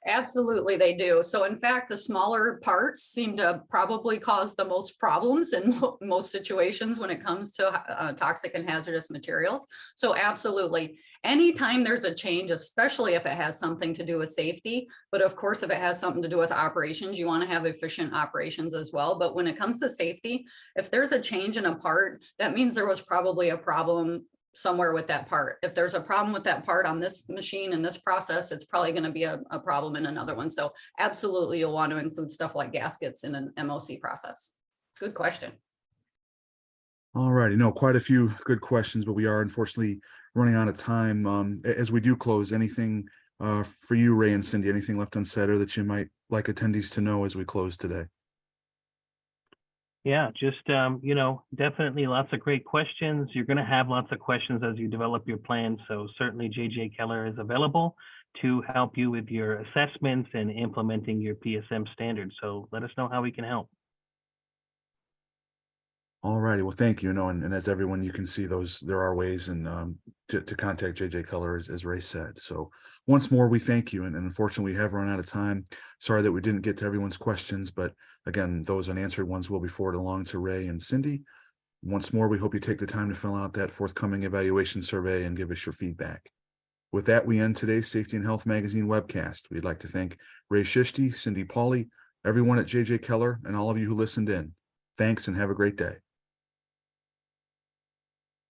Absolutely, they do. So in fact, the smaller parts seem to probably cause the most problems in most situations when it comes to toxic and hazardous materials. So absolutely, anytime there's a change, especially if it has something to do with safety, but of course, if it has something to do with operations, you want to have efficient operations as well. But when it comes to safety, if there's a change in a part, that means there was probably a problem somewhere with that part. If there's a problem with that part on this machine and this process, it's probably going to be a problem in another one. So absolutely, you'll want to include stuff like gaskets in an MOC process. Good question. All righty, quite a few good questions, but we are unfortunately running out of time. As we do close, anything for you, Ray and Cindy, anything left unsaid or that you might like attendees to know as we close today? Yeah, just, definitely lots of great questions. You're going to have lots of questions as you develop your plan. So certainly JJ Keller is available to help you with your assessments and implementing your PSM standards. So let us know how we can help. All righty. Well, thank you. And as everyone, you can see there are ways to contact JJ Keller, as Ray said. So once more, we thank you. And unfortunately, we have run out of time. Sorry that we didn't get to everyone's questions, but again, those unanswered ones will be forwarded along to Ray and Cindy. Once more, we hope you take the time to fill out that forthcoming evaluation survey and give us your feedback. With that, we end today's Safety and Health Magazine webcast. We'd like to thank Ray Shishti, Cindy Pauley, everyone at JJ Keller, and all of you who listened in. Thanks and have a great day.